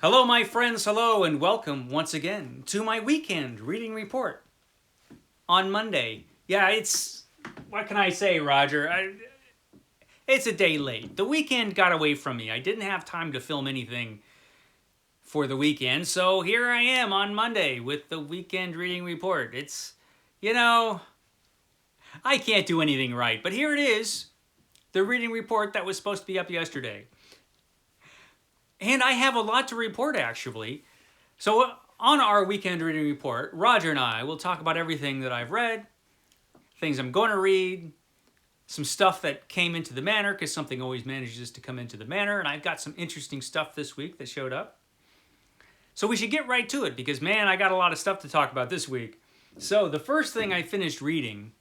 Hello, my friends, hello, and welcome once again to my weekend reading report on Monday. Yeah, what can I say, Roger? It's a day late. The weekend got away from me. I didn't have time to film anything for the weekend, so here I am on Monday with the weekend reading report. You know, I can't do anything right, but here it is, the reading report that was supposed to be up yesterday. And I have a lot to report, actually. So on our weekend reading report, Roger and I will talk about everything that I've read, things I'm going to read, some stuff that came into the manor, because something always manages to come into the manor, and I've got some interesting stuff this week that showed up. So we should get right to it, because man, I got a lot of stuff to talk about this week. So the first thing I finished reading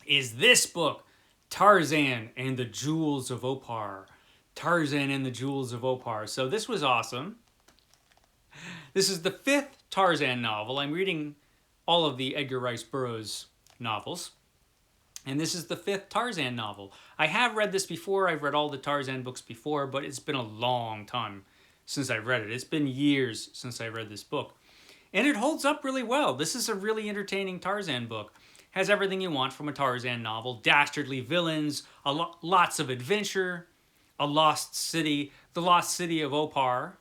is this book, Tarzan and the Jewels of Opar. Tarzan and the Jewels of Opar. So this was awesome. This is the 5th Tarzan novel. I'm reading all of the Edgar Rice Burroughs novels. And this is the 5th Tarzan novel. I have read this before. I've read all the Tarzan books before, but it's been a long time since I've read it. It's been years since I read this book. And it holds up really well. This is a really entertaining Tarzan book. Has everything you want from a Tarzan novel. Dastardly villains, lots of adventure, a lost city, the lost city of Opar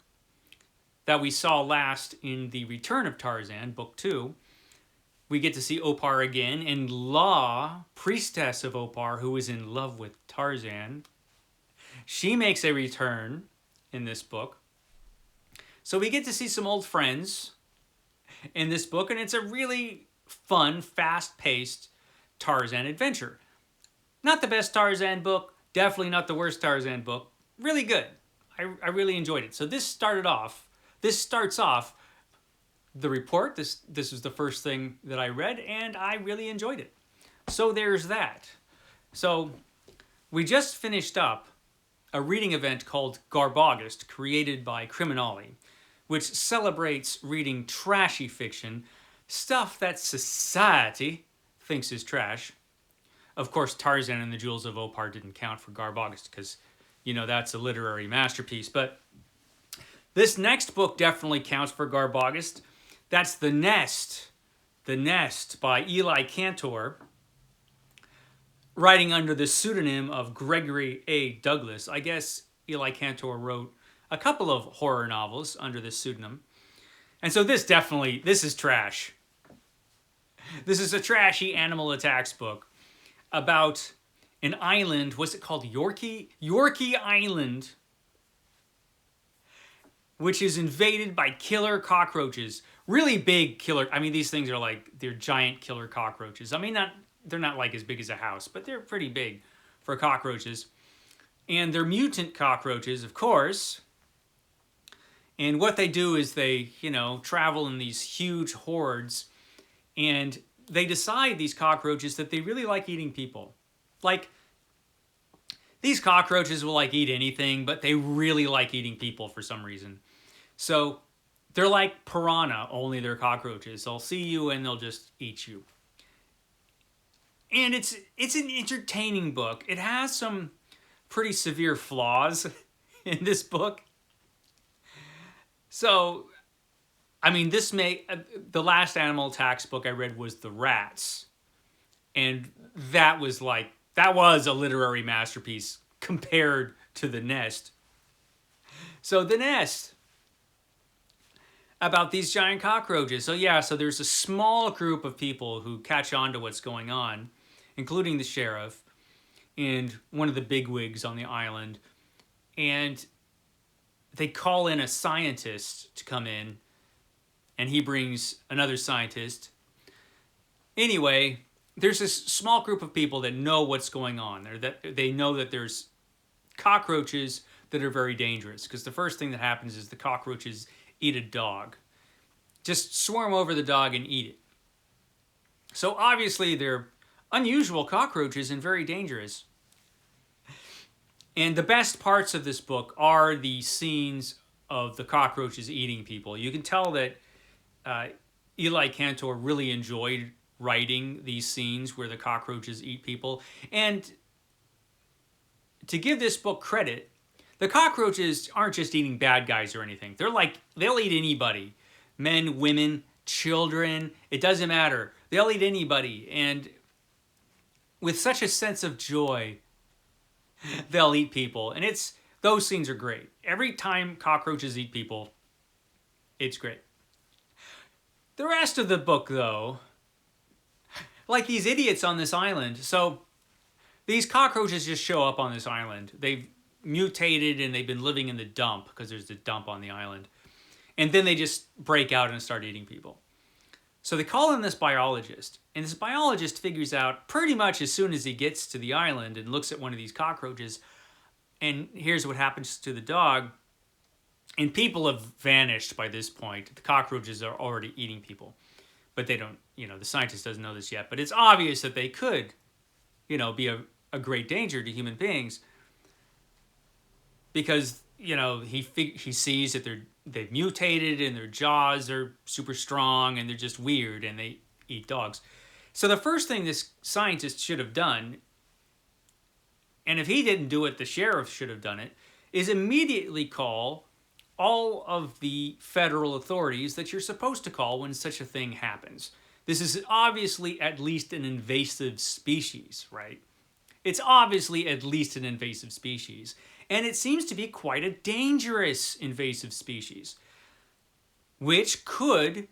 that we saw last in The Return of Tarzan, Book 2. We get to see Opar again, and Law, priestess of Opar, who is in love with Tarzan, she makes a return in this book. So we get to see some old friends in this book, and it's a really fun, fast-paced Tarzan adventure. Not the best Tarzan book, definitely not the worst Tarzan book. Really good. I really enjoyed it. So this starts off the report. This is the first thing that I read, and I really enjoyed it. So there's that. So we just finished up a reading event called Garbogus, created by Criminali, which celebrates reading trashy fiction, stuff that society thinks is trash. Of course, Tarzan and the Jewels of Opar didn't count for Garbogus because, that's a literary masterpiece. But this next book definitely counts for Garbogus. That's The Nest. The Nest by Eli Cantor, writing under the pseudonym of Gregory A. Douglas. I guess Eli Cantor wrote a couple of horror novels under this pseudonym. And so this is trash. This is a trashy animal attacks book about an island. What's it called? Yorkie Island, which is invaded by killer cockroaches. Really big killer. I mean, these things are they're giant killer cockroaches. I mean, they're not like as big as a house, but they're pretty big for cockroaches. And they're mutant cockroaches, of course. And what they do is they, travel in these huge hordes, and they decide, these cockroaches, that they really like eating people. These cockroaches will eat anything, but they really like eating people for some reason. So they're like piranha, only they're cockroaches. They'll see you and they'll just eat you. And it's an entertaining book. It has some pretty severe flaws in this book. So, I mean, the last animal attacks book I read was The Rats. And that was a literary masterpiece compared to The Nest. So The Nest, about these giant cockroaches. So there's a small group of people who catch on to what's going on, including the sheriff and one of the bigwigs on the island. And they call in a scientist to come in, and he brings another scientist. Anyway, there's this small group of people that know what's going on. They know that there's cockroaches that are very dangerous, because the first thing that happens is the cockroaches eat a dog. Just swarm over the dog and eat it. So obviously they're unusual cockroaches and very dangerous. And the best parts of this book are the scenes of the cockroaches eating people. You can tell that Eli Cantor really enjoyed writing these scenes where the cockroaches eat people. And to give this book credit, The cockroaches aren't just eating bad guys or anything. They're like, they'll eat anybody. Men, women, children, it doesn't matter. They'll eat anybody. And with such a sense of joy, they'll eat people. And those scenes are great. Every time cockroaches eat people, it's great. The rest of the book, though, like these idiots on this island. So these cockroaches just show up on this island. They've mutated and they've been living in the dump because there's a dump on the island. And then they just break out and start eating people. So they call in this biologist. And this biologist figures out pretty much as soon as he gets to the island and looks at one of these cockroaches, and here's what happens to the dog. And people have vanished by this point. The cockroaches are already eating people. But they don't, the scientist doesn't know this yet. But it's obvious that they could, be a great danger to human beings. Because, he sees that they've mutated and their jaws are super strong and they're just weird and they eat dogs. So the first thing this scientist should have done, and if he didn't do it, the sheriff should have done it, is immediately call all of the federal authorities that you're supposed to call when such a thing happens. This is obviously at least an invasive species, right? It's obviously at least an invasive species. And it seems to be quite a dangerous invasive species, which could,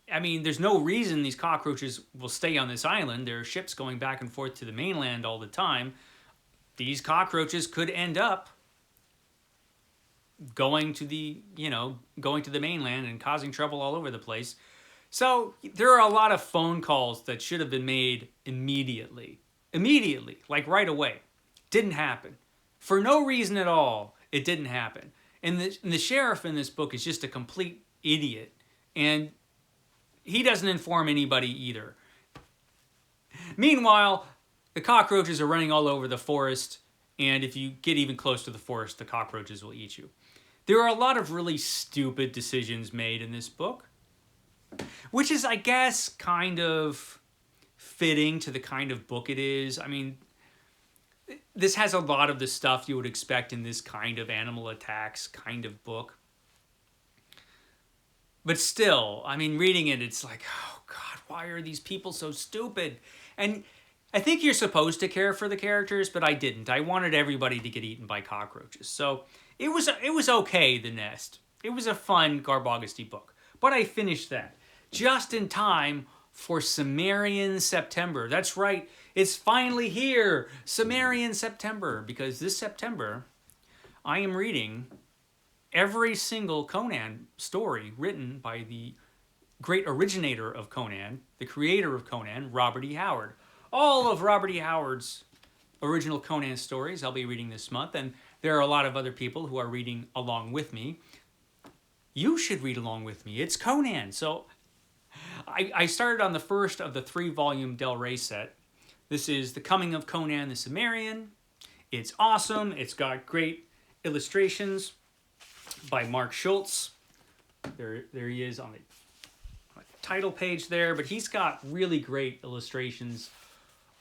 there's no reason these cockroaches will stay on this island. There are ships going back and forth to the mainland all the time. These cockroaches could end up going to the mainland and causing trouble all over the place. So there are a lot of phone calls that should have been made immediately, like right away. Didn't happen. For no reason at all, it didn't happen. And the sheriff in this book is just a complete idiot. And he doesn't inform anybody either. Meanwhile, the cockroaches are running all over the forest. And if you get even close to the forest, the cockroaches will eat you. There are a lot of really stupid decisions made in this book, which is, I guess, kind of fitting to the kind of book it is. This has a lot of the stuff you would expect in this kind of animal attacks kind of book. But still, reading it, it's like, oh God, why are these people so stupid? And I think you're supposed to care for the characters, but I didn't. I wanted everybody to get eaten by cockroaches. So it was okay, The Nest. It was a fun Garbogus-y book. But I finished that just in time for Sumerian September. That's right. It's finally here. Sumerian September. Because this September, I am reading every single Conan story written by the great originator of Conan, the creator of Conan, Robert E. Howard. All of Robert E. Howard's original Conan stories I'll be reading this month. And there are a lot of other people who are reading along with me. You should read along with me. It's Conan. So I started on the first of the 3-volume Del Rey set. This is The Coming of Conan the Sumerian. It's awesome. It's got great illustrations by Mark Schultz. There he is on the title page there. But he's got really great illustrations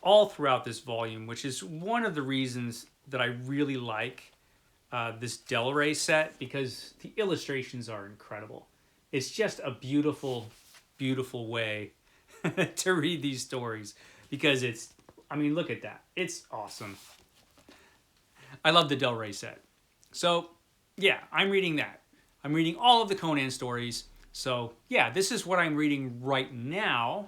all throughout this volume, which is one of the reasons that I really like this Del Rey set, because the illustrations are incredible. It's just a beautiful, beautiful way to read these stories, because it's, look at that. It's awesome. I love the Del Rey set. So, yeah, I'm reading that. I'm reading all of the Conan stories. So, yeah, this is what I'm reading right now.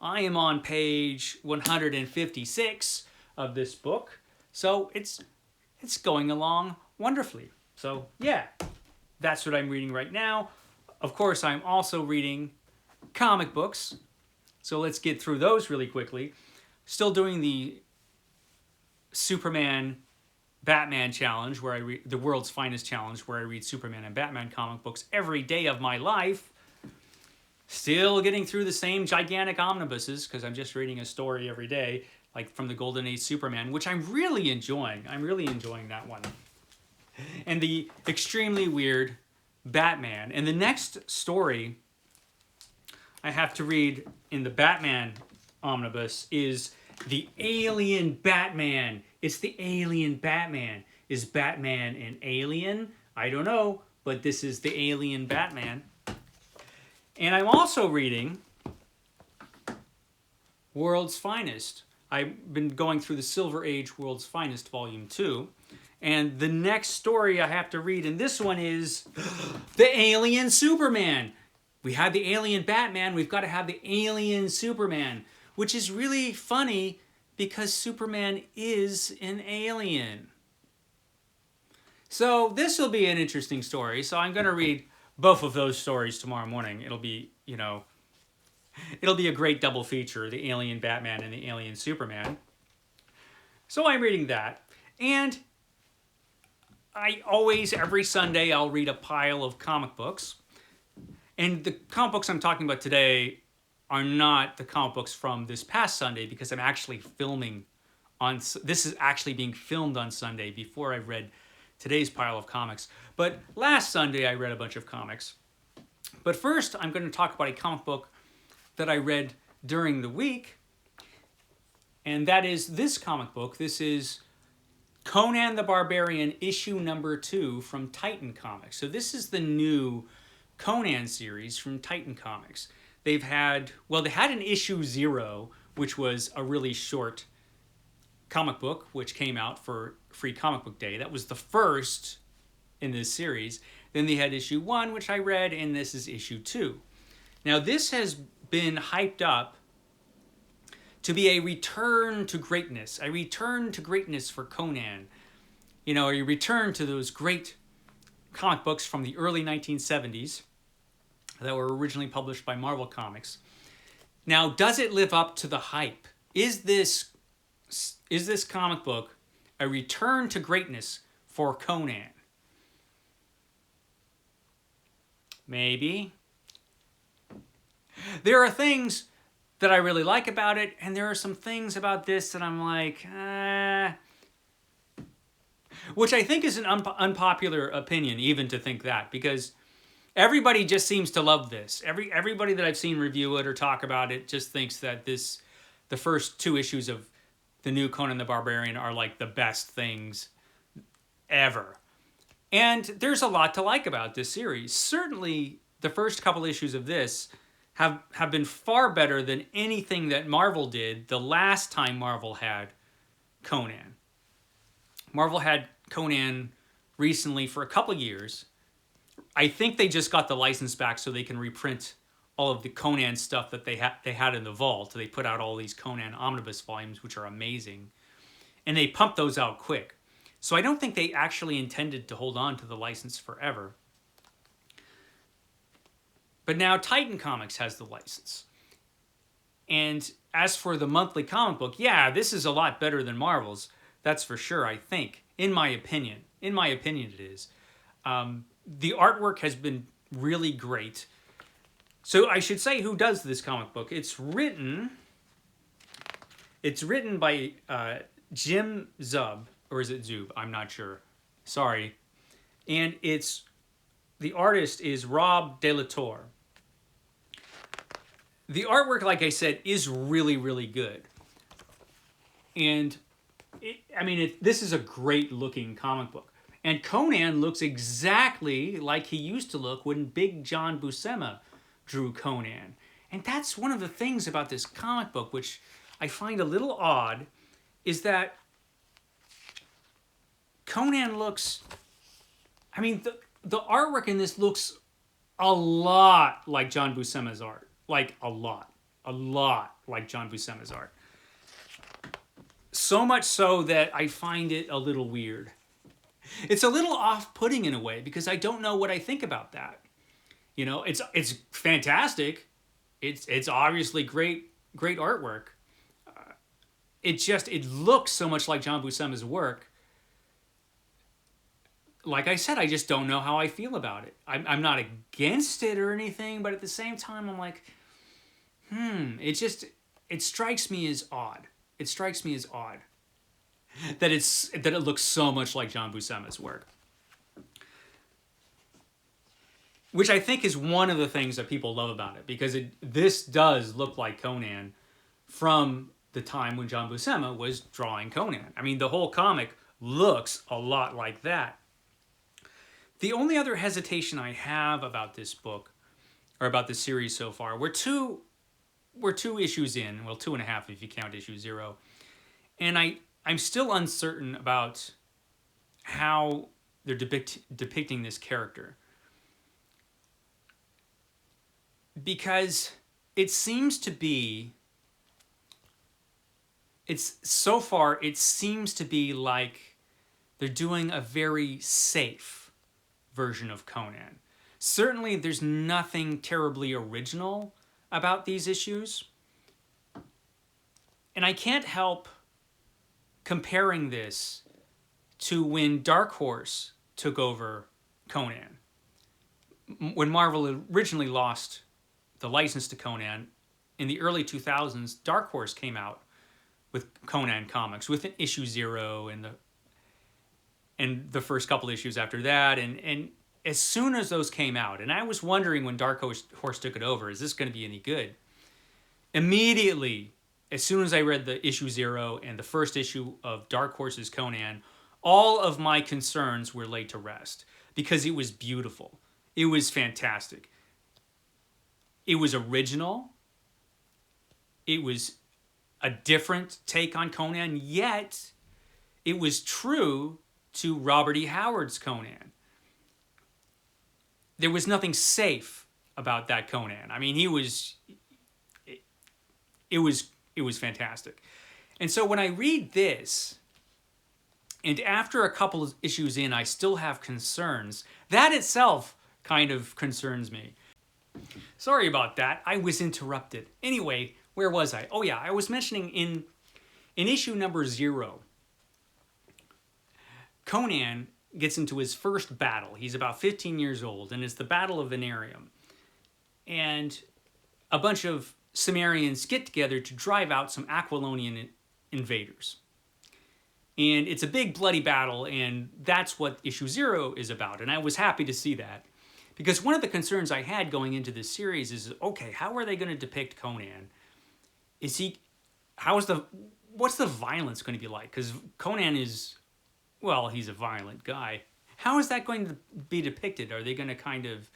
I am on page 156 of this book. So, it's going along wonderfully. So, yeah, that's what I'm reading right now. Of course, I'm also reading comic books. So let's get through those really quickly. Still doing the Superman Batman challenge, where I read the world's finest challenge, where I read Superman and Batman comic books every day of my life. Still getting through the same gigantic omnibuses, because I'm just reading a story every day, like from the Golden Age Superman, which I'm really enjoying. I'm really enjoying that one. And the extremely weird Batman. And the next story I have to read in the Batman omnibus is the Alien Batman. It's the Alien Batman. Is Batman an alien? I don't know, but this is the alien Batman. And I'm also reading World's Finest. I've been going through the Silver Age World's Finest Volume 2. And the next story I have to read, and this one is the Alien Superman. We had the Alien Batman, we've got to have the Alien Superman, which is really funny because Superman is an alien. So this will be an interesting story. So I'm going to read both of those stories tomorrow morning. It'll be, it'll be a great double feature, the Alien Batman and the Alien Superman. So I'm reading that. And I always, every Sunday, I'll read a pile of comic books. And the comic books I'm talking about today are not the comic books from this past Sunday because I'm actually filming on, this is actually being filmed on Sunday before I read today's pile of comics. But last Sunday I read a bunch of comics. But first I'm going to talk about a comic book that I read during the week. And that is this comic book. This is Conan the Barbarian issue number 2 from Titan Comics. So this is the new Conan series from Titan Comics. They had an issue 0, which was a really short comic book, which came out for Free Comic Book Day. That was the first in this series. Then they had issue 1, which I read, and this is issue 2. Now this has been hyped up to be a return to greatness for Conan. A return to those great comic books from the early 1970s that were originally published by Marvel Comics. Now, does it live up to the hype? Is this comic book a return to greatness for Conan? Maybe. There are things that I really like about it, and there are some things about this that I'm like, which I think is an unpopular opinion, even to think that, because everybody just seems to love this. Everybody that I've seen review it or talk about it just thinks that the first 2 issues of the new Conan the Barbarian are like the best things ever. And there's a lot to like about this series. Certainly, the first couple issues of this have been far better than anything that Marvel did the last time Marvel had Conan. Marvel had Conan recently for a couple years. I think they just got the license back so they can reprint all of the Conan stuff that they had in the vault. They put out all these Conan omnibus volumes, which are amazing. And they pumped those out quick. So I don't think they actually intended to hold on to the license forever. But now Titan Comics has the license. And as for the monthly comic book, yeah, this is a lot better than Marvel's. That's for sure, I think. In my opinion. In my opinion, it is. The artwork has been really great. So I should say who does this comic book. It's written by Jim Zub, or is it Zub? I'm not sure. Sorry. And the artist is Rob De La Torre. The artwork, like I said, is really, really good. And, this is a great looking comic book. And Conan looks exactly like he used to look when Big John Buscema drew Conan. And that's one of the things about this comic book, which I find a little odd, is that Conan looks... the artwork in this looks a lot like John Buscema's art. Like, a lot like John Buscema's art. So much so that I find it a little weird. It's a little off-putting in a way, because I don't know what I think about that. It's fantastic. It's obviously great artwork. It looks so much like John Buscema's work. Like I said, I just don't know how I feel about it. I'm not against it or anything, but at the same time, I'm like, it strikes me as odd. It strikes me as odd that it looks so much like John Buscema's work. Which I think is one of the things that people love about it, because this does look like Conan from the time when John Buscema was drawing Conan. The whole comic looks a lot like that. The only other hesitation I have about this book, or about this series so far, we're two issues in, well, 2.5 if you count issue 0, and I'm still uncertain about how they're depicting this character, because it seems to be, so far it seems to be like they're doing a very safe version of Conan. Certainly there's nothing terribly original about these issues, and I can't help comparing this to when Dark Horse took over Conan. When Marvel originally lost the license to Conan, in the early 2000s, Dark Horse came out with Conan comics, with an issue 0 and the first couple issues after that, and as soon as those came out, and I was wondering when Dark Horse took it over, is this going to be any good? Immediately, as soon as I read the issue 0 and the first issue of Dark Horse's Conan, all of my concerns were laid to rest, because it was beautiful. It was fantastic. It was original. It was a different take on Conan, yet it was true to Robert E. Howard's Conan. There was nothing safe about that Conan. I mean, it was fantastic. And so when I read this, and after a couple of issues in, I still have concerns, that itself kind of concerns me. Sorry about that. I was interrupted. Anyway, where was I? Oh yeah, I was mentioning in issue number 0, Conan gets into his first battle. He's about 15 years old, and it's the Battle of Venarium. And a bunch of Sumerians get together to drive out some Aquilonian invaders. And it's a big bloody battle, and that's what issue 0 is about. And I was happy to see that, because one of the concerns I had going into this series is, okay, how are they going to depict Conan? What's the violence going to be like? Because Conan is, well, he's a violent guy. How is that going to be depicted? Are they going to kind of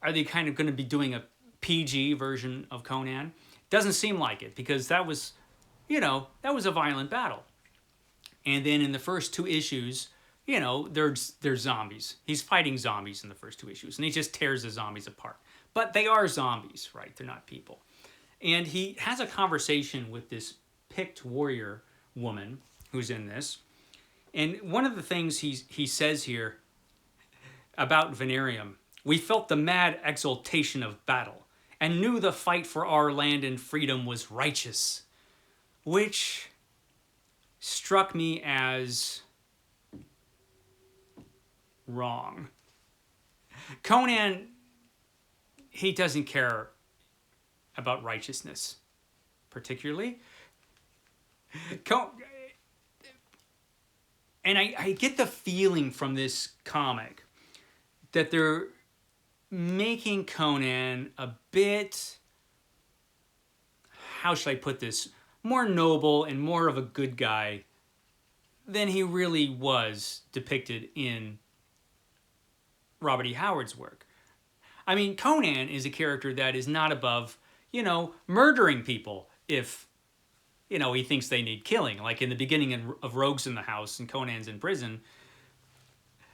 going to be doing a PG version of Conan? Doesn't seem like it, because that was a violent battle. And then in the first 2 issues, there's zombies. He's fighting zombies in the first 2 issues, and he just tears the zombies apart. But they are zombies, right? They're not people. And he has a conversation with this picked warrior woman who's in this. And one of the things he says here about Venarium, we felt the mad exultation of battle and knew the fight for our land and freedom was righteous, which struck me as wrong. Conan, he doesn't care about righteousness, particularly. And I get the feeling from this comic that they're making Conan a bit, how should I put this, more noble and more of a good guy than he really was depicted in Robert E. Howard's work. I mean, Conan is a character that is not above, murdering people if, he thinks they need killing. Like in the beginning of Rogues in the House and Conan's in prison,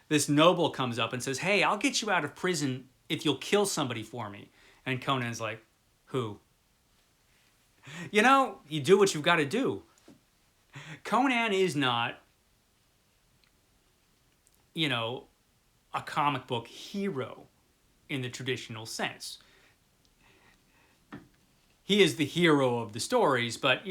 this noble comes up and says, hey, I'll get you out of prison if you'll kill somebody for me. And Conan's like, who? You do what you've got to do. Conan is not, a comic book hero in the traditional sense. He is the hero of the stories, but,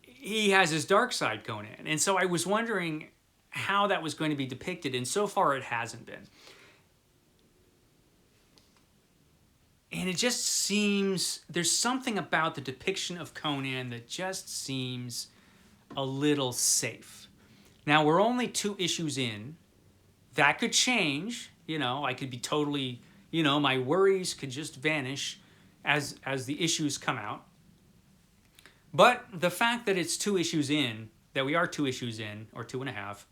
he has his dark side, Conan. And so I was wondering how that was going to be depicted, and so far it hasn't been. And it just seems, there's something about the depiction of Conan that just seems a little safe. Now, we're only 2 issues in. That could change. I could be totally, my worries could just vanish as the issues come out. But the fact that it's 2 issues in, that we are 2 issues in, or 2.5,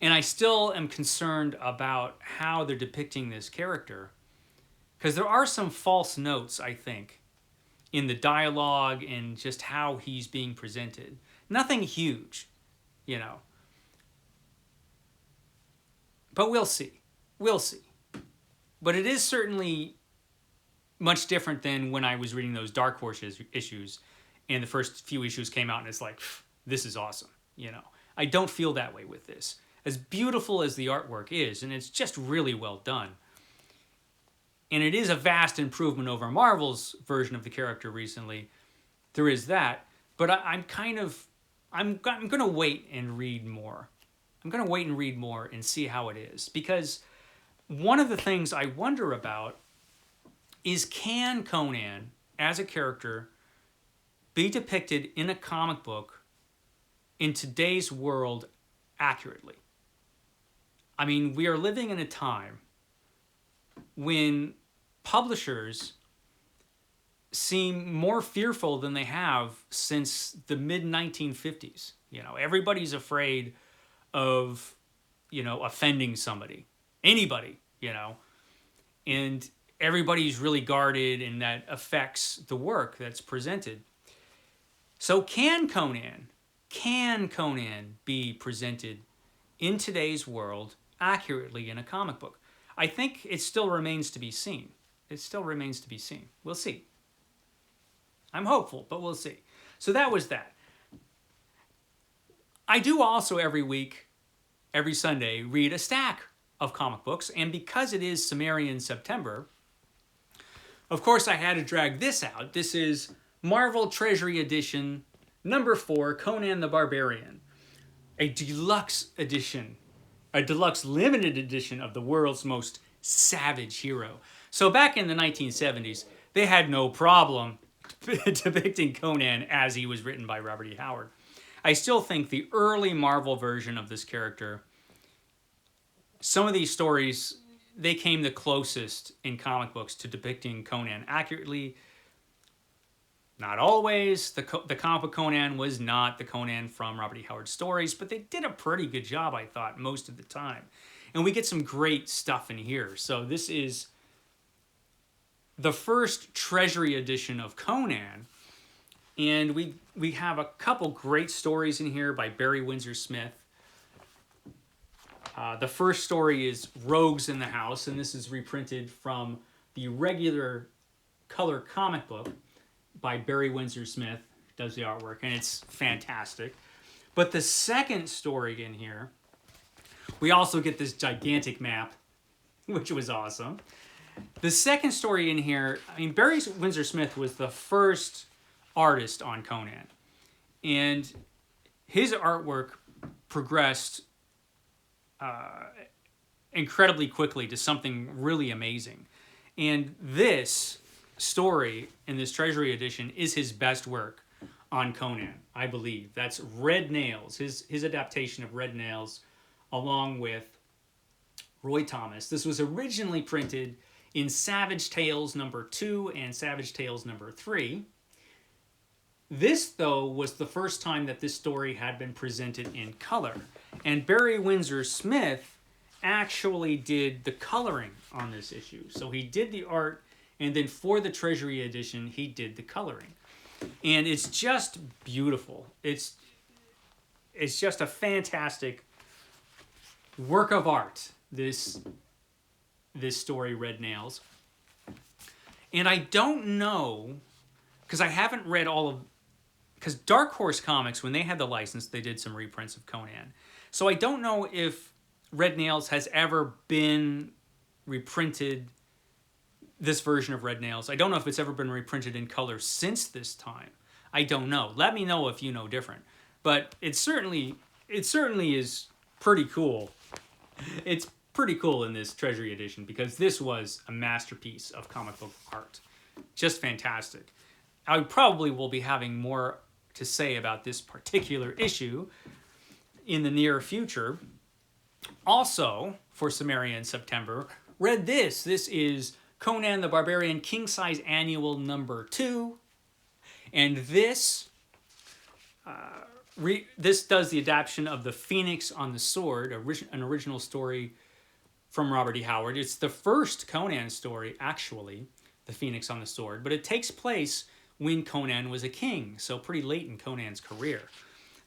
and I still am concerned about how they're depicting this character, because there are some false notes, I think, in the dialogue and just how he's being presented. Nothing huge, you know. But we'll see. We'll see. But it is certainly much different than when I was reading those Dark Horse issues, and the first few issues came out and it's like, this is awesome, you know. I don't feel that way with this. As beautiful as the artwork is, and it's just really well done, and it is a vast improvement over Marvel's version of the character recently, there is that, but I'm going to wait and read more. I'm going to wait and read more and see how it is, because one of the things I wonder about is, can Conan, as a character, be depicted in a comic book in today's world accurately? I mean, we are living in a time when publishers seem more fearful than they have since the mid-1950s. You know, everybody's afraid of, you know, offending somebody, anybody, you know, and everybody's really guarded, and that affects the work that's presented. So can Conan be presented in today's world accurately in a comic book? I think it still remains to be seen. It still remains to be seen. We'll see. I'm hopeful, but we'll see. So that was that. I do also every week, every Sunday, read a stack of comic books, and because it is Sumerian September, of course I had to drag this out. This is Marvel Treasury Edition number 4, Conan the Barbarian, a deluxe edition, a deluxe limited edition of the world's most savage hero. So back in the 1970s, they had no problem depicting Conan as he was written by Robert E. Howard. I still think the early Marvel version of this character, some of these stories, they came the closest in comic books to depicting Conan accurately. Not always. The comic book Conan was not the Conan from Robert E. Howard stories, but they did a pretty good job, I thought, most of the time. And we get some great stuff in here. So this is the first Treasury edition of Conan. And we have a couple great stories in here by Barry Windsor Smith. The first story is Rogues in the House, and this is reprinted from the regular color comic book by Barry Windsor Smith, does the artwork, and it's fantastic. But the second story in here, we also get this gigantic map, which was awesome. The second story in here, I mean, Barry Windsor Smith was the first artist on Conan, and his artwork progressed incredibly quickly to something really amazing. And this story in this Treasury edition is his best work on Conan, I believe. That's Red Nails, his adaptation of Red Nails, along with Roy Thomas. This was originally printed in Savage Tales number 2 and Savage Tales number 3. This, though, was the first time that this story had been presented in color. And Barry Windsor Smith actually did the coloring on this issue. So he did the art, and then for the Treasury edition, he did the coloring. And it's just beautiful. It's just a fantastic work of art, this story, Red Nails. And I don't know, because I haven't read all of... Because Dark Horse Comics, when they had the license, they did some reprints of Conan. So I don't know if Red Nails has ever been reprinted, this version of Red Nails. I don't know if it's ever been reprinted in color since this time. I don't know. Let me know if you know different. But it certainly is pretty cool. It's pretty cool in this Treasury edition, because this was a masterpiece of comic book art. Just fantastic. I probably will be having more to say about this particular issue in the near future. Also, for Sumerian September, read this. This is Conan the Barbarian King Size Annual number 2. And this This does the adaptation of The Phoenix on the Sword, an original story from Robert E. Howard. It's the first Conan story, actually, The Phoenix on the Sword, but it takes place when Conan was a king, so pretty late in Conan's career.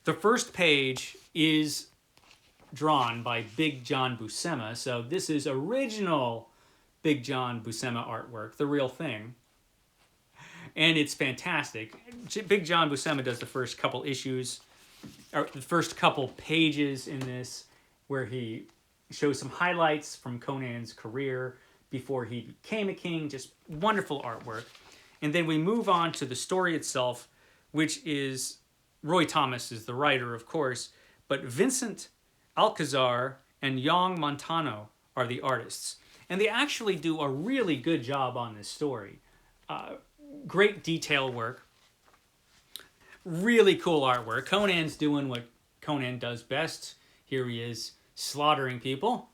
The first page is drawn by Big John Buscema, so this is original Big John Buscema artwork, the real thing. And it's fantastic. Big John Buscema does the first couple issues, or the first couple pages in this, where he shows some highlights from Conan's career before he became a king. Just wonderful artwork. And then we move on to the story itself, which is, Roy Thomas is the writer, of course, but Vincent Alcazar and Young Montano are the artists. And they actually do a really good job on this story. Great detail work. Really cool artwork. Conan's doing what Conan does best. Here he is slaughtering people.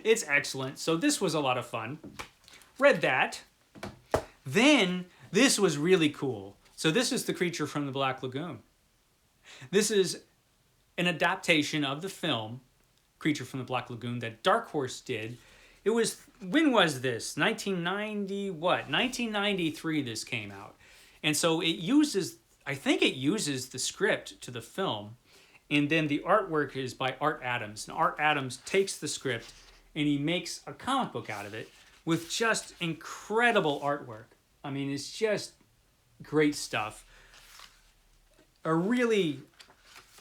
It's excellent. So this was a lot of fun. Read that. Then this was really cool. So this is The Creature from the Black Lagoon. This is an adaptation of the film Creature from the Black Lagoon that Dark Horse did. It was, when was this? 1990 what? 1993 this came out. And so it uses, I think it uses the script to the film, and then the artwork is by Art Adams. And Art Adams takes the script and he makes a comic book out of it with just incredible artwork. I mean, it's just great stuff. A really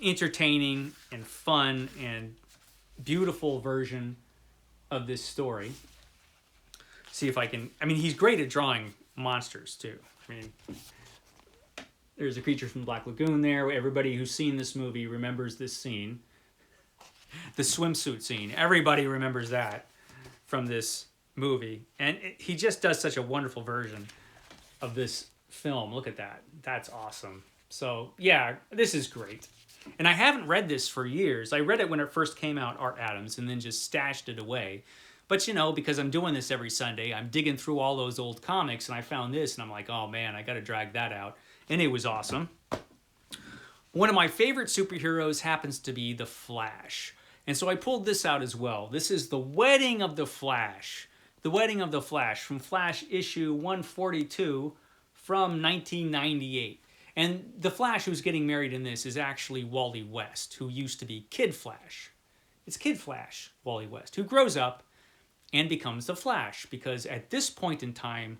entertaining and fun and beautiful version of this story. See if I can, I mean, he's great at drawing monsters too. I mean, there's a Creature from the Black Lagoon there. Everybody who's seen this movie remembers this scene. The swimsuit scene. Everybody remembers that from this movie. And he just does such a wonderful version of this film. Look at that. That's awesome. So, yeah, this is great. And I haven't read this for years. I read it when it first came out, Art Adams, and then just stashed it away. But, you know, because I'm doing this every Sunday, I'm digging through all those old comics, and I found this, and I'm like, oh, man, I got to drag that out. And it was awesome. One of my favorite superheroes happens to be The Flash. And so I pulled this out as well. This is The Wedding of the Flash. The Wedding of the Flash from Flash issue 142 from 1998. And the Flash who's getting married in this is actually Wally West, who used to be Kid Flash. It's Kid Flash, Wally West, who grows up and becomes the Flash, because at this point in time,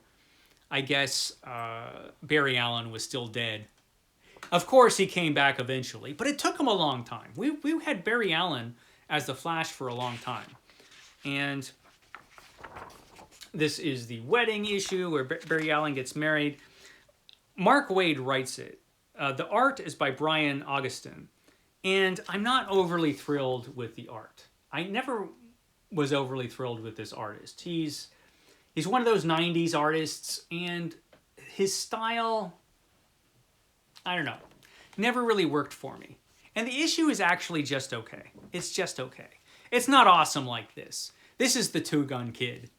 I guess Barry Allen was still dead. Of course, he came back eventually, but it took him a long time. We had Barry Allen as the Flash for a long time. And this is the wedding issue where Barry Allen gets married. Mark Waid writes it. The art is by Brian Augustin. And I'm not overly thrilled with the art. I never was overly thrilled with this artist. He's one of those 90s artists, and his style, I don't know, never really worked for me. And the issue is actually just okay. It's just okay. It's not awesome like this. This is the Two Gun Kid.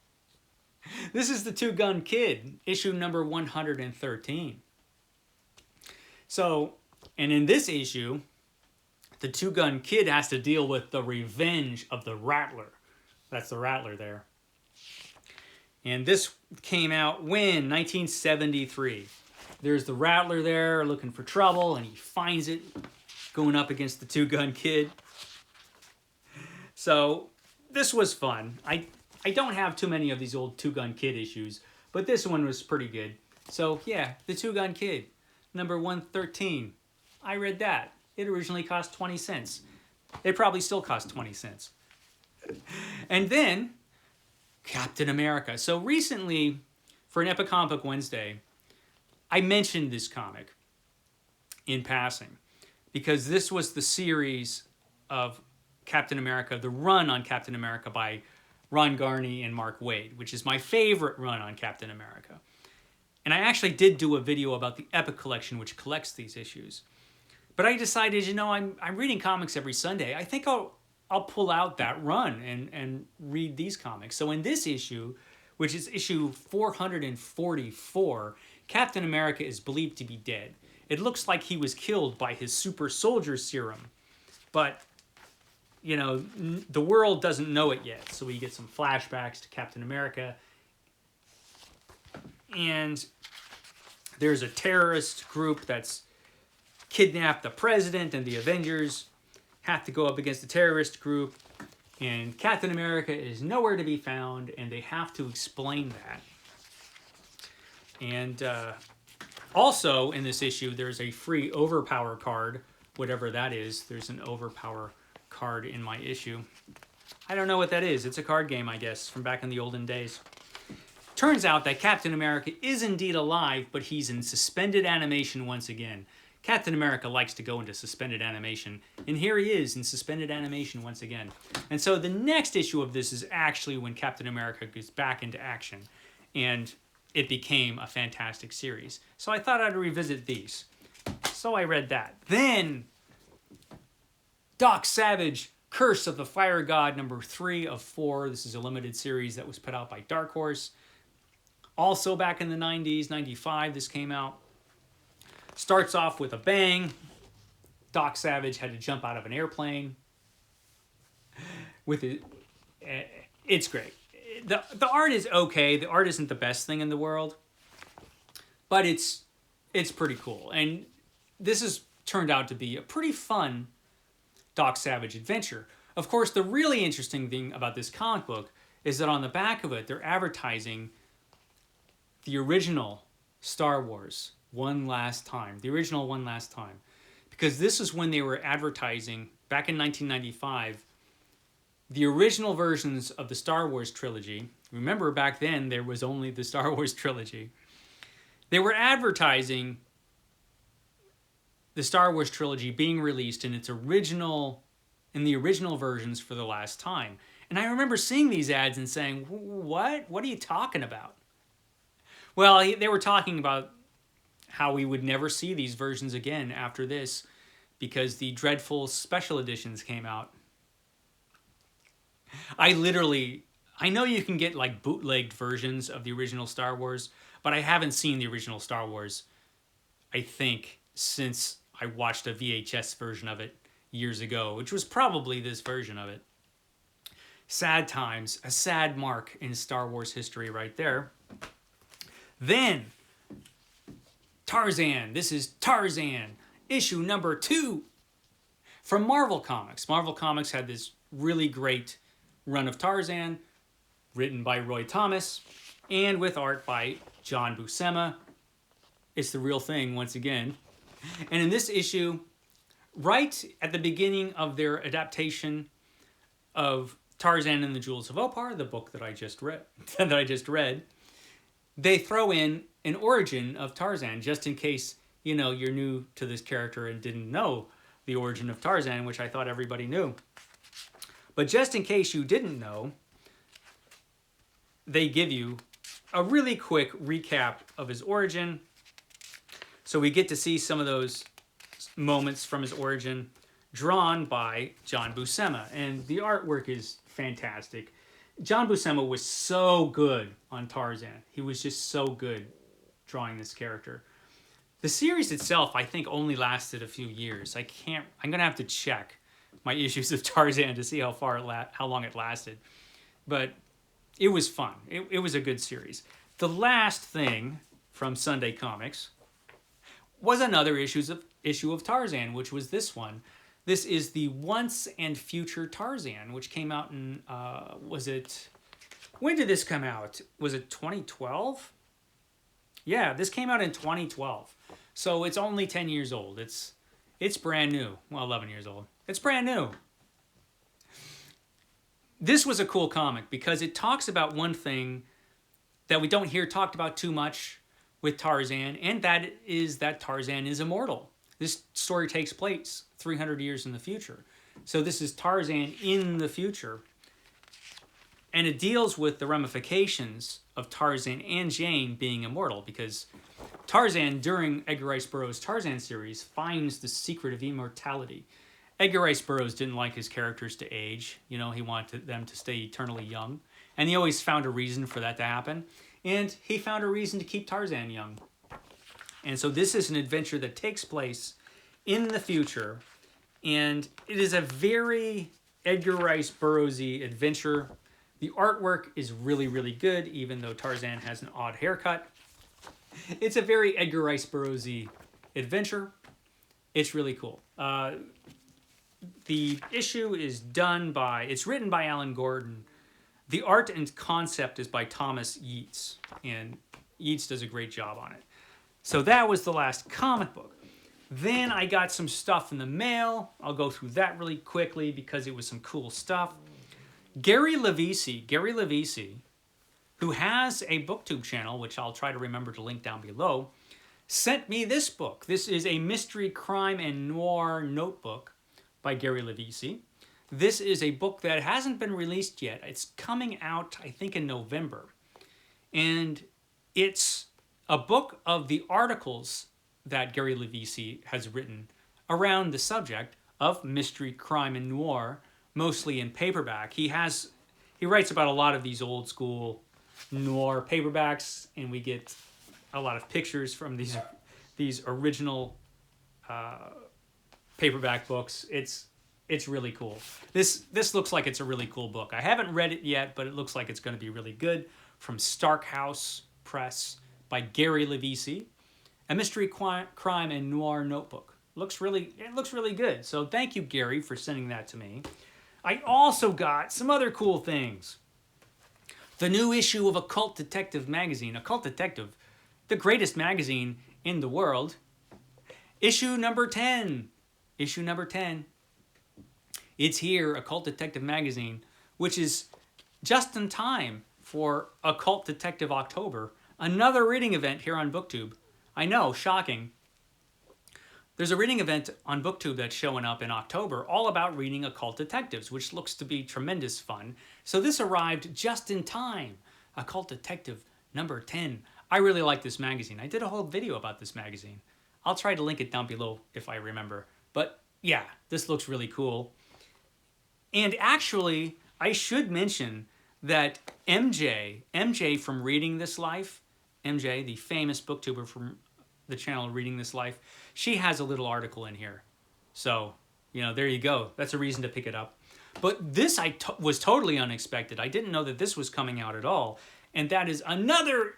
This is the Two Gun Kid, issue number 113. So, and in this issue, the Two Gun Kid has to deal with the revenge of the Rattler. That's the Rattler there. And this came out when? 1973. There's the Rattler there looking for trouble, and he finds it going up against the Two Gun Kid. So this was fun. I don't have too many of these old Two Gun Kid issues, but this one was pretty good. So yeah, the Two Gun Kid, number 113. I read that. It originally cost 20 cents. It probably still costs 20 cents. And then Captain America. So recently, for an Epic Comic Book Wednesday, I mentioned this comic in passing because this was the series of Captain America, the run on Captain America by Ron Garney and Mark Waid, which is my favorite run on Captain America. And I actually did do a video about the Epic Collection, which collects these issues. But I decided, you know, I'm reading comics every Sunday. I think I'll pull out that run and read these comics. So in this issue, which is issue 444, Captain America is believed to be dead. it looks like he was killed by his super soldier serum. But, you know, the world doesn't know it yet. So we get some flashbacks to Captain America. And there's a terrorist group that's kidnapped the president, and the Avengers have to go up against the terrorist group. And Captain America is nowhere to be found, and they have to explain that. And also in this issue, there's a free Overpower card, whatever that is. There's an Overpower card in my issue. I don't know what that is. It's a card game, I guess, from back in the olden days. Turns out that Captain America is indeed alive, but he's in suspended animation once again. Captain America likes to go into suspended animation, and here he is in suspended animation once again. And so the next issue of this is actually when Captain America gets back into action, and it became a fantastic series. So I thought I'd revisit these. So I read that. Then, Doc Savage, Curse of the Fire God, number 3 of 4. This is a limited series that was put out by Dark Horse. Also back in the 90s, 95, this came out. Starts off with a bang. Doc Savage had to jump out of an airplane. With it, it's great. The art is okay. The art isn't the best thing in the world, but it's pretty cool. And this has turned out to be a pretty fun Doc Savage adventure. Of course, the really interesting thing about this comic book is that on the back of it, they're advertising the original Star Wars One Last Time. The original One Last Time. Because this is when they were advertising, back in 1995, the original versions of the Star Wars trilogy. Remember, back then, there was only the Star Wars trilogy. They were advertising the Star Wars trilogy being released in the original versions for the last time. And I remember seeing these ads and saying, what? What are you talking about? Well, they were talking about how we would never see these versions again after this because the dreadful special editions came out. I know you can get like bootlegged versions of the original Star Wars, but I haven't seen the original Star Wars, I think, since I watched a VHS version of it years ago, which was probably this version of it. Sad times, a sad mark in Star Wars history right there. Then, Tarzan. This is Tarzan, issue number 2 from Marvel Comics. Marvel Comics had this really great run of Tarzan, written by Roy Thomas, and with art by John Buscema. It's the real thing once again. And in this issue, right at the beginning of their adaptation of Tarzan and the Jewels of Opar, the book that I just read, they throw in an origin of Tarzan, just in case, you know, you're new to this character and didn't know the origin of Tarzan, which I thought everybody knew. But just in case you didn't know, they give you a really quick recap of his origin. So we get to see some of those moments from his origin drawn by John Buscema. And the artwork is fantastic. John Buscema was so good on Tarzan. He was just so good drawing this character. The series itself, I think, only lasted a few years. I'm going to have to check my issues of Tarzan to see how long it lasted. But it was fun. It was a good series. The last thing from Sunday Comics was another issue of Tarzan, which was this one. This is the Once and Future Tarzan, which came out in, when did this come out? Was it 2012? Yeah, this came out in 2012. So it's only 10 years old. It's brand new. Well, 11 years old. It's brand new. This was a cool comic because it talks about one thing that we don't hear talked about too much with Tarzan, and that is that Tarzan is immortal. This story takes place 300 years in the future. So this is Tarzan in the future. And it deals with the ramifications of Tarzan and Jane being immortal, because Tarzan, during Edgar Rice Burroughs' Tarzan series, finds the secret of immortality. Edgar Rice Burroughs didn't like his characters to age. You know, he wanted them to stay eternally young. And he always found a reason for that to happen. And he found a reason to keep Tarzan young. And so this is an adventure that takes place in the future, and it is a very Edgar Rice Burroughs-y adventure. The artwork is really, really good, even though Tarzan has an odd haircut. It's a very Edgar Rice Burroughs-y adventure. It's really cool. The issue is it's written by Alan Gordon. The art and concept is by Thomas Yeats, and Yeats does a great job on it. So that was the last comic book. Then I got some stuff in the mail. I'll go through that really quickly because it was some cool stuff. Gary Lovisi, who has a BookTube channel, which I'll try to remember to link down below, sent me this book. This is a mystery, crime, and noir notebook by Gary Lovisi. This is a book that hasn't been released yet. It's coming out, I think, in November. And it's a book of the articles that Gary Lovisi has written around the subject of mystery, crime, and noir, mostly in paperback. He writes about a lot of these old school noir paperbacks, and we get a lot of pictures from these original paperback books. It's really cool. This looks like it's a really cool book. I haven't read it yet, but it looks like it's going to be really good. From Starkhouse Press by Gary Lovisi, a mystery, crime, and noir notebook. It looks really good. So thank you, Gary, for sending that to me. I also got some other cool things. The new issue of Occult Detective magazine. Occult Detective, the greatest magazine in the world. Issue number 10. Issue number 10. It's here, Occult Detective magazine, which is just in time for Occult Detective October, another reading event here on BookTube. I know, shocking. There's a reading event on BookTube that's showing up in October all about reading Occult Detectives, which looks to be tremendous fun. So this arrived just in time. Occult Detective number 10. I really like this magazine. I did a whole video about this magazine. I'll try to link it down below if I remember. But yeah, this looks really cool. And actually, I should mention that MJ from Reading This Life, MJ, the famous booktuber from the channel Reading This Life, she has a little article in here. So, there you go. That's a reason to pick it up. But this was totally unexpected. I didn't know that this was coming out at all. And that is another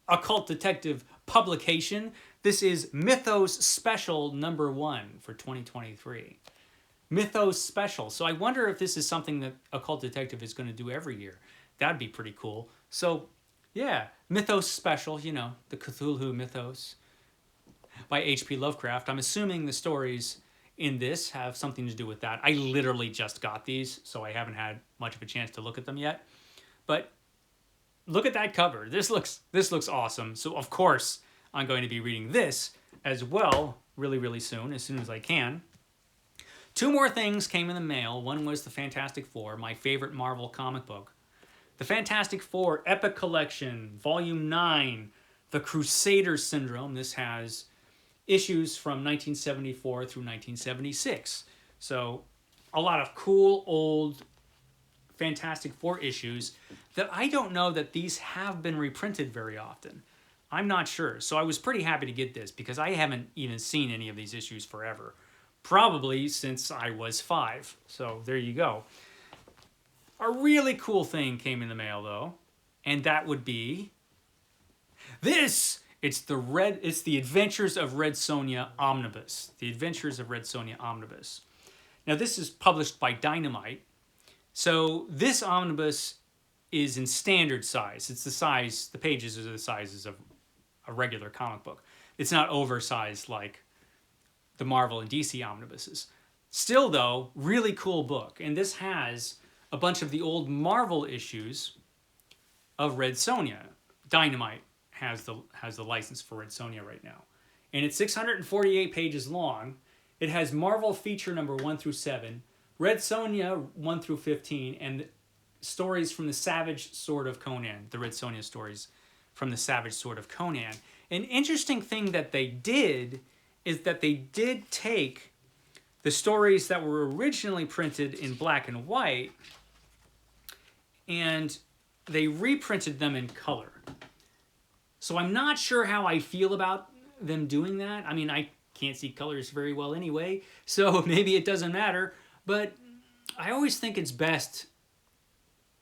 Occult Detective publication. This is Mythos Special number 1 for 2023. Mythos Special. So I wonder if this is something that Occult Detective is going to do every year. That'd be pretty cool. So, yeah, Mythos Special, the Cthulhu mythos by H.P. Lovecraft. I'm assuming the stories in this have something to do with that. I literally just got these, so I haven't had much of a chance to look at them yet. But look at that cover. This looks awesome. So, of course, I'm going to be reading this as well really, really soon as I can. 2 more things came in the mail. One was the Fantastic Four, my favorite Marvel comic book. The Fantastic Four Epic Collection, Volume 9, The Crusader Syndrome. This has issues from 1974 through 1976. So a lot of cool old Fantastic Four issues that I don't know that these have been reprinted very often. I'm not sure. So I was pretty happy to get this because I haven't even seen any of these issues forever. Probably since I was 5. So there you go. A really cool thing came in the mail though, and that would be this. It's the Adventures of Red Sonja Omnibus. The Adventures of Red Sonja Omnibus. Now this is published by Dynamite. So this omnibus is in standard size. It's the pages are the sizes of a regular comic book. It's not oversized like the Marvel and DC omnibuses. Still though, really cool book. And this has a bunch of the old Marvel issues of Red Sonja. Dynamite has the license for Red Sonja right now. And it's 648 pages long. It has Marvel feature number 1 through 7, Red Sonja 1 through 15, and stories from the Savage Sword of Conan, the Red Sonja stories from the Savage Sword of Conan. An interesting thing that they did is that they did take the stories that were originally printed in black and white and they reprinted them in color. So I'm not sure how I feel about them doing that. I mean, I can't see colors very well anyway, so maybe it doesn't matter. But I always think it's best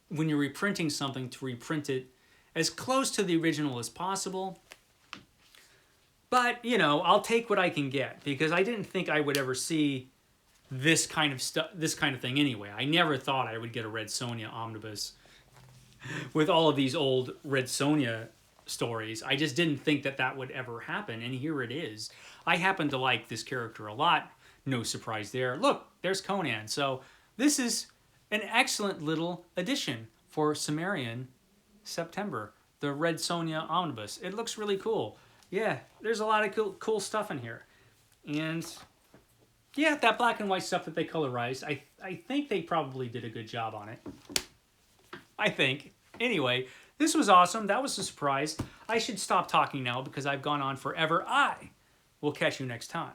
when you're reprinting something to reprint it as close to the original as possible. But, you know, I'll take what I can get because I didn't think I would ever see this kind of stuff, this kind of thing anyway. I never thought I would get a Red Sonja omnibus with all of these old Red Sonja stories. I just didn't think that that would ever happen, and here it is. I happen to like this character a lot. No surprise there. Look, there's Conan. So this is an excellent little addition for Sumerian September, the Red Sonja omnibus. It looks really cool. Yeah, there's a lot of cool stuff in here. And yeah, that black and white stuff that they colorized, I think they probably did a good job on it. I think. Anyway, this was awesome. That was a surprise. I should stop talking now because I've gone on forever. I will catch you next time.